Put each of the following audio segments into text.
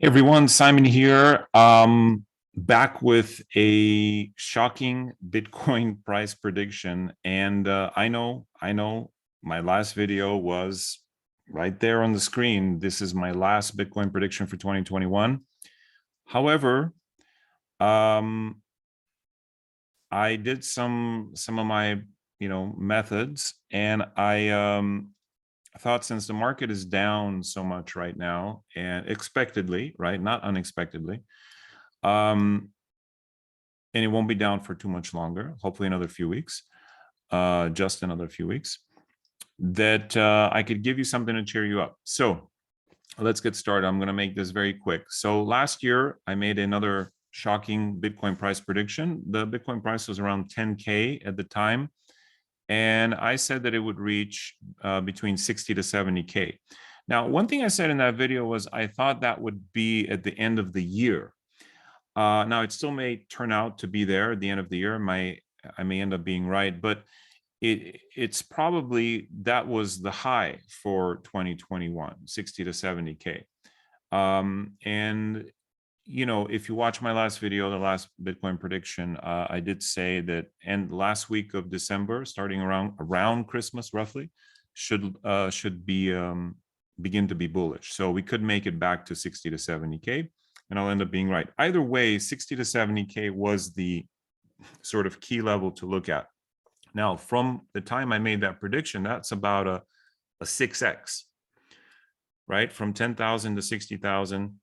Hey everyone, Simon here. Back with a shocking Bitcoin price prediction. And I know my last video was right there on the screen. This is my last Bitcoin prediction for 2021. However, um, I did some of my, methods, and I thought since the market is down so much right now and expectedly, right, not unexpectedly, um, and it won't be down for too much longer, hopefully another few weeks, just another few weeks, that I could give you something to cheer you up. So let's get started. I'm going to make this very quick. So last year, I made another shocking Bitcoin price prediction. The Bitcoin price was around 10K at the time. And I said that it would reach between 60 to 70K. Now, one thing I said in that video was I thought that would be at the end of the year. Now, it still may turn out to be there at the end of the year. I may end up being right, but it's probably that was the high for 2021, 60 to 70K. And if you watch my last video, the last Bitcoin prediction, I did say that and last week of December, starting around Christmas, roughly, should be begin to be bullish. So we could make it back to 60 to 70K, and I'll end up being right. Either way, 60 to 70K was the sort of key level to look at. Now, from the time I made that prediction, that's about a 6x, right? From 10,000 to 60,000.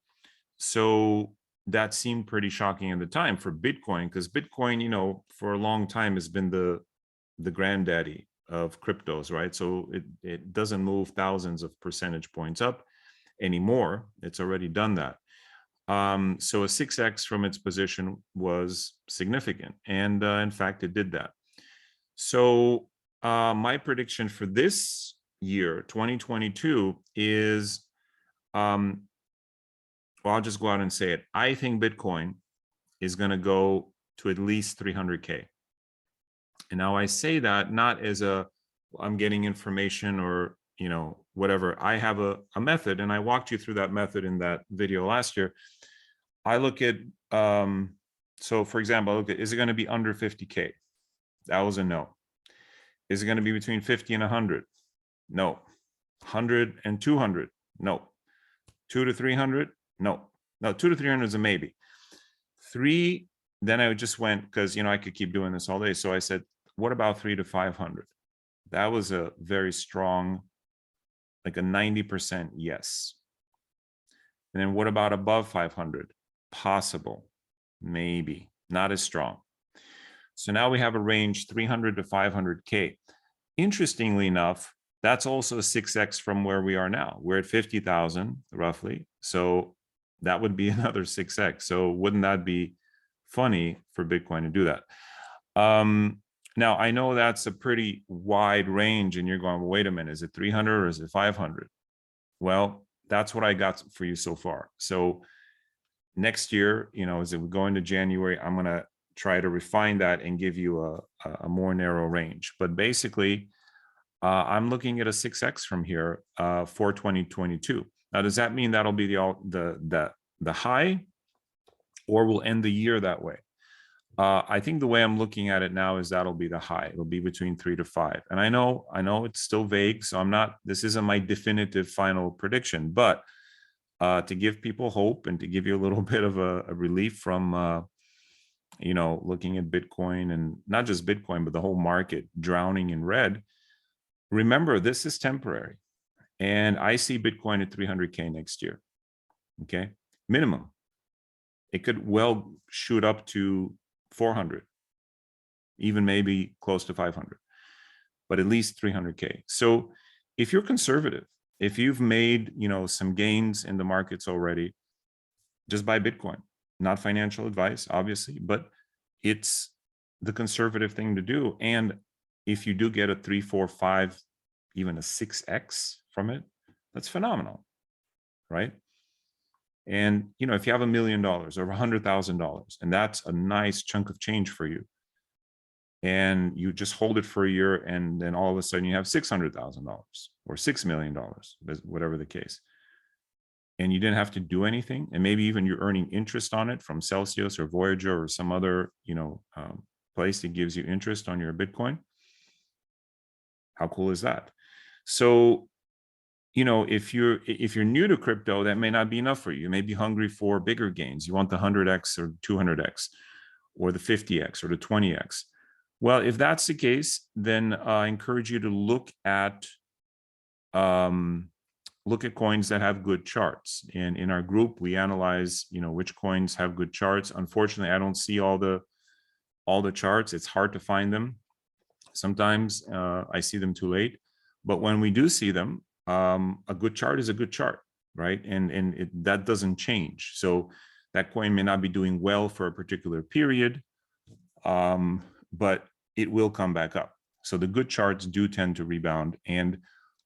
So that seemed pretty shocking at the time for Bitcoin, because Bitcoin, for a long time has been the granddaddy of cryptos, right? So it doesn't move thousands of percentage points up anymore. It's already done that. So a 6x from its position was significant. And in fact, it did that. So my prediction for this year, 2022, is, well, I'll just go out and say it. I think Bitcoin is going to go to at least 300K. And now I say that not as I'm getting information or, whatever. I have a method, and I walked you through that method in that video last year. I look at, so for example, I look at, is it going to be under 50K? That was a no. Is it going to be between 50 and 100? No. 100 and 200? No. 2 to 300? No. No, 2 to 300 is a maybe. 3, then I just went, because, I could keep doing this all day. So I said, what about 3 to 500? That was a very strong, like a 90% yes. And then what about above 500? Possible, maybe, not as strong. So now we have a range 300 to 500K. Interestingly enough, that's also a 6x from where we are now. We're at 50,000 roughly. So that would be another 6x. So wouldn't that be funny for Bitcoin to do that? Now, I know that's a pretty wide range, and you're going, well, wait a minute, is it 300 or is it 500? Well, that's what I got for you so far. So next year, as we go into January, I'm going to try to refine that and give you a more narrow range. But basically, I'm looking at a 6x from here for 2022. Now, does that mean that'll be the high, or we'll end the year that way? I think the way I'm looking at it now is that'll be the high. It'll be between 3 to 5. And I know it's still vague, so this isn't my definitive final prediction, but to give people hope and to give you a little bit of a relief from, looking at Bitcoin, and not just Bitcoin, but the whole market drowning in red. Remember, this is temporary. And I see Bitcoin at 300K next year. Okay. Minimum. It could well shoot up to 400, even maybe close to 500, but at least 300K. So if you're conservative, if you've made, some gains in the markets already, just buy Bitcoin. Not financial advice, obviously, but it's the conservative thing to do. And if you do get a 3, 4, 5, even a 6x from it, that's phenomenal, right? And if you have $1 million or $100,000, and that's a nice chunk of change for you, and you just hold it for a year, and then all of a sudden you have $600,000 or $6 million, whatever the case. and you didn't have to do anything, and maybe even you're earning interest on it from Celsius or Voyager or some other, place that gives you interest on your Bitcoin. How cool is that? So, if you're new to crypto, that may not be enough for you. You may be hungry for bigger gains. You want the 100x or 200x or the 50x or the 20x. Well, if that's the case, then I encourage you to look at coins that have good charts. And in our group, we analyze, which coins have good charts. Unfortunately, I don't see all the charts. It's hard to find them. Sometimes I see them too late. But when we do see them, a good chart is a good chart, right? And that doesn't change. So that coin may not be doing well for a particular period, but it will come back up. So the good charts do tend to rebound, and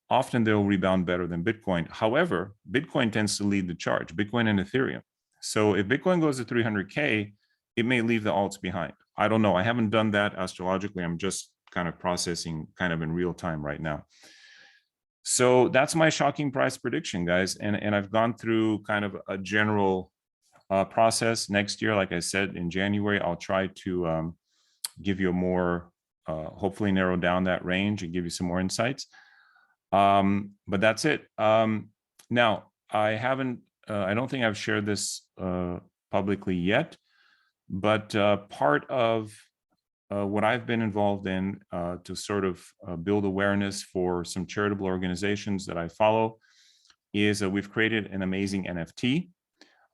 often they'll rebound better than Bitcoin. However, Bitcoin tends to lead the charge, Bitcoin and Ethereum. So if Bitcoin goes to 300K, it may leave the alts behind. I don't know. I haven't done that astrologically. I'm just kind of processing kind of in real time right now. So that's my shocking price prediction, guys. And I've gone through kind of a general process. Next year, like I said, in January, I'll try to give you a more, hopefully narrow down that range and give you some more insights. But that's it. Now, I don't think I've shared this publicly yet, but part of what I've been involved in to sort of build awareness for some charitable organizations that I follow is we've created an amazing NFT,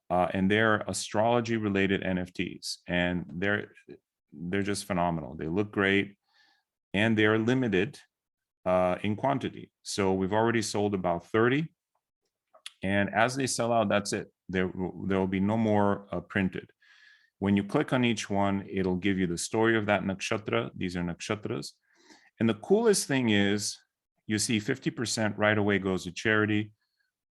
and they're astrology related NFTs, and they're just phenomenal. They look great, and they're limited in quantity. So we've already sold about 30, and as they sell out, that's it. There will be no more printed. When you click on each one, it'll give you the story of that nakshatra. These are nakshatras. And the coolest thing is you see 50% right away goes to charity,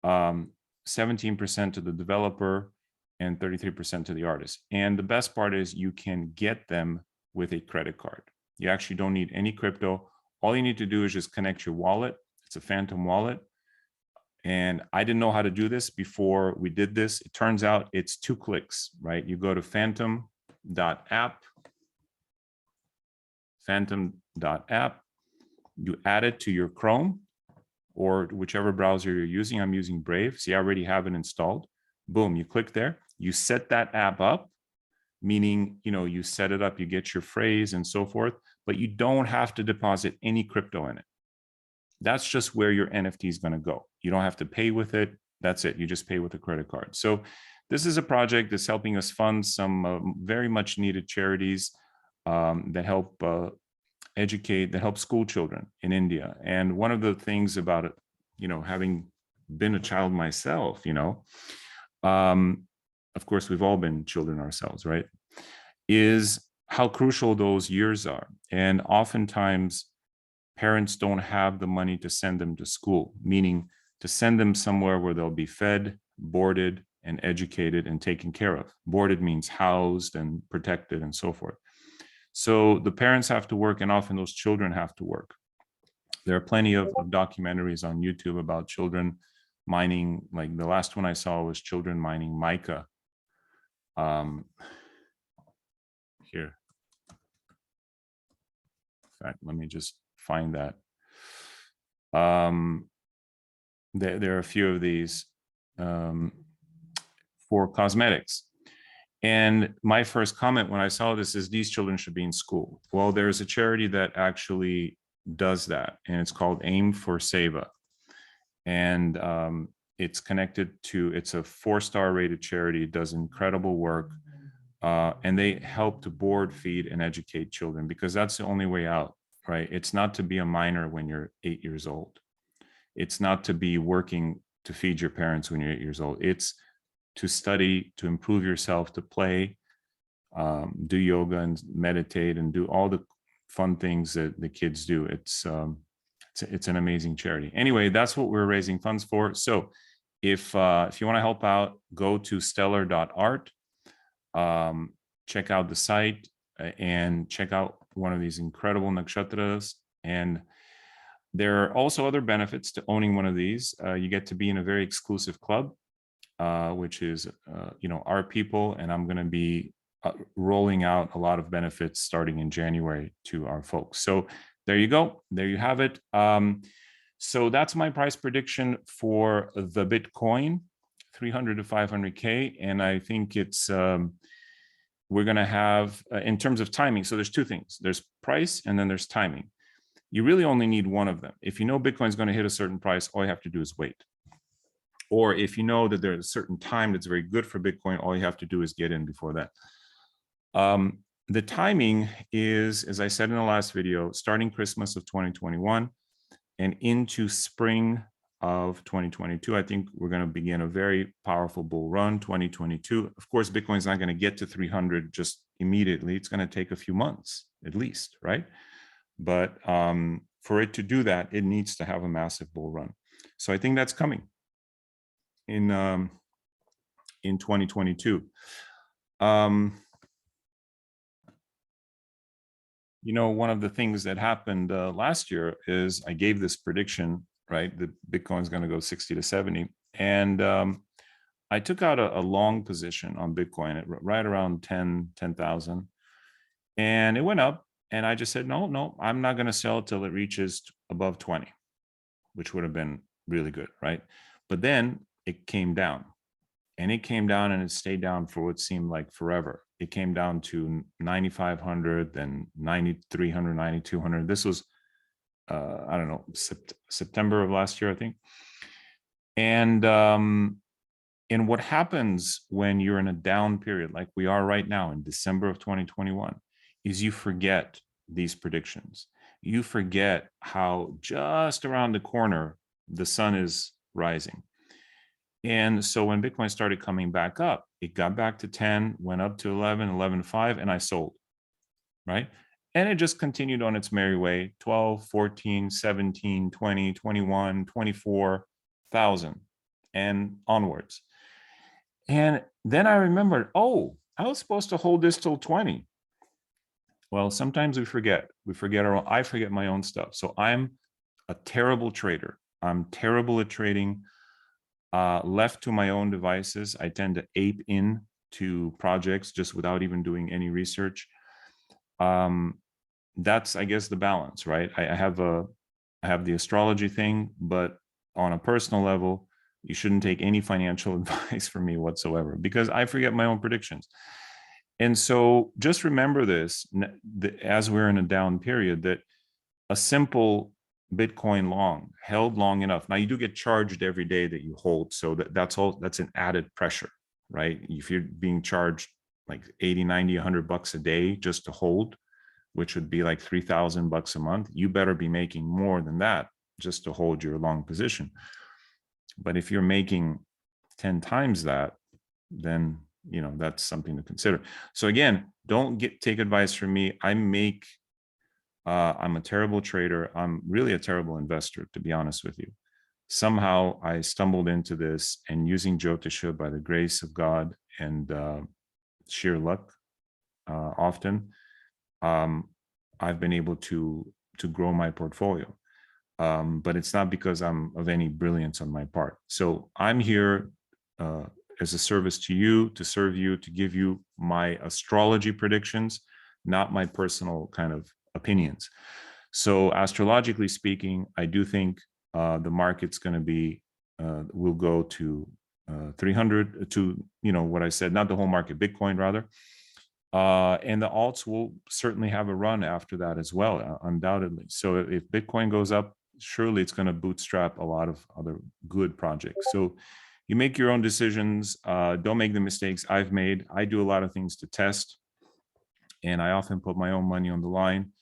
17% to the developer, and 33% to the artist. And the best part is you can get them with a credit card. You actually don't need any crypto. All you need to do is just connect your wallet. It's a Phantom wallet. And I didn't know how to do this before we did this. It turns out it's 2 clicks, right? You go to phantom.app, you add it to your Chrome or whichever browser you're using. I'm using Brave. See, I already have it installed. Boom, you click there. You set that app up, meaning, you set it up, you get your phrase and so forth, but you don't have to deposit any crypto in it. That's just where your NFT is going to go. You don't have to pay with it. That's it. You just pay with a credit card. So this is a project that's helping us fund some very much needed charities that help educate, that help school children in India. And one of the things about it, having been a child myself, of course, we've all been children ourselves, right? Is how crucial those years are. And oftentimes, parents don't have the money to send them to school, meaning to send them somewhere where they'll be fed, boarded, and educated and taken care of. Boarded means housed and protected and so forth. So the parents have to work, and often those children have to work. There are plenty of documentaries on YouTube about children mining. Like the last one I saw was children mining mica. Here. In fact, let me just find that. There are a few of these for cosmetics. And my first comment when I saw this is these children should be in school. Well, there's a charity that actually does that, and it's called Aim for Seva. And it's connected to, it's a 4-star rated charity, does incredible work. And they help to board, feed, and educate children, because that's the only way out, right? It's not to be a minor when you're 8 years old. It's not to be working to feed your parents when you're 8 years old. It's to study, to improve yourself, to play, do yoga and meditate, and do all the fun things that the kids do. It's an amazing charity. Anyway, that's what we're raising funds for. So if you want to help out, go to stellar.art, check out the site, and check out one of these incredible nakshatras. And there are also other benefits to owning one of these. You get to be in a very exclusive club. which is, our people, and I'm going to be rolling out a lot of benefits starting in January to our folks. So there you go. There you have it. So that's my price prediction for the Bitcoin, 300 to 500K. And I think it's, we're going to have, in terms of timing, so there's two things. There's price and then there's timing. You really only need one of them. If you know Bitcoin's going to hit a certain price, all you have to do is wait. Or if you know that there's a certain time that's very good for Bitcoin, all you have to do is get in before that. The timing is, as I said in the last video, starting Christmas of 2021 and into spring of 2022. I think we're going to begin a very powerful bull run, 2022. Of course, Bitcoin's not going to get to 300 just immediately. It's going to take a few months at least, right? But for it to do that, it needs to have a massive bull run. So I think that's coming in 2022. One of the things that happened last year is I gave this prediction, right? That Bitcoin's going to go 60 to 70. And I took out a long position on Bitcoin at right around 10,000. And it went up. And I just said, no, I'm not going to sell it till it reaches above 20, which would have been really good, right? But then it came down. And it came down and it stayed down for what seemed like forever. It came down to 9,500, then 9,300, 9,200. This was, I don't know, September of last year, I think. And what happens when you're in a down period, like we are right now in December of 2021, is you forget these predictions. You forget how just around the corner, the sun is rising. And so when Bitcoin started coming back up, it got back to 10, went up to 11, 11.5, and I sold, right? And it just continued on its merry way, 12, 14, 17, 20, 21, 24,000 and onwards. And then I remembered, oh, I was supposed to hold this till 20. Well, sometimes we forget. I forget my own stuff. So I'm a terrible trader. I'm terrible at trading. Left to my own devices, I tend to ape in to projects just without even doing any research. That's, I guess, the balance, right? I have the astrology thing, but on a personal level, you shouldn't take any financial advice from me whatsoever because I forget my own predictions. And so just remember this, as we're in a down period, that a simple Bitcoin long held long enough. Now you do get charged every day that you hold. So that's an added pressure, right? If you're being charged like 80, 90, 100 bucks a day just to hold, which would be like 3,000 bucks a month, you better be making more than that just to hold your long position. But if you're making 10 times that, then, that's something to consider. So again, don't take advice from me. I'm a terrible trader. I'm really a terrible investor, to be honest with you. Somehow I stumbled into this, and using Jyotisha by the grace of God and sheer luck, often, I've been able to grow my portfolio. But it's not because I'm of any brilliance on my part. So I'm here as a service to you, to serve you, to give you my astrology predictions, not my personal kind of opinions. So astrologically speaking, I do think the market's going to be, will go to 300 to, what I said, not the whole market, Bitcoin rather. And the alts will certainly have a run after that as well, undoubtedly. So if Bitcoin goes up, surely it's going to bootstrap a lot of other good projects. So you make your own decisions. Don't make the mistakes I've made. I do a lot of things to test, and I often put my own money on the line.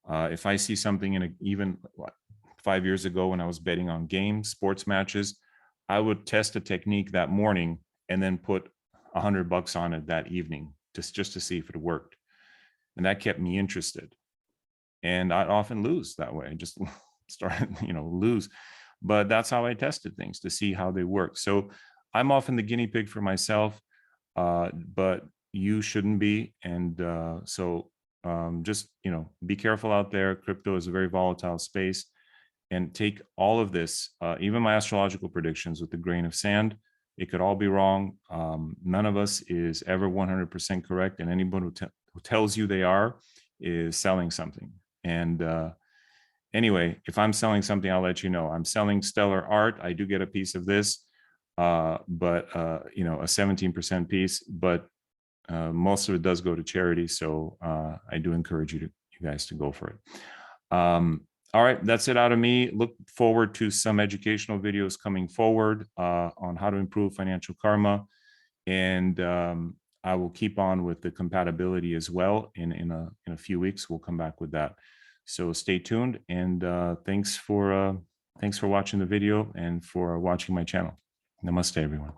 If I see something even 5 years ago when I was betting on games, sports matches, I would test a technique that morning and then put $100 on it that evening just to see if it worked. And that kept me interested. And I'd often lose that way. I just started, lose. But that's how I tested things to see how they work. So I'm often the guinea pig for myself, but you shouldn't be. And so just, be careful out there. Crypto is a very volatile space, and take all of this, even my astrological predictions, with a grain of sand. It could all be wrong. None of us is ever 100% correct, and anyone who tells you they are is selling something. And anyway, if I'm selling something, I'll let you know. I'm selling stellar art. I do get a piece of this, but you know, a 17% piece, but most of it does go to charity. So I do encourage you guys to go for it. All right, that's it out of me. Look forward to some educational videos coming forward on how to improve financial karma. And I will keep on with the compatibility as well. In a few weeks, we'll come back with that. So stay tuned, and thanks for watching the video and for watching my channel. Namaste, everyone.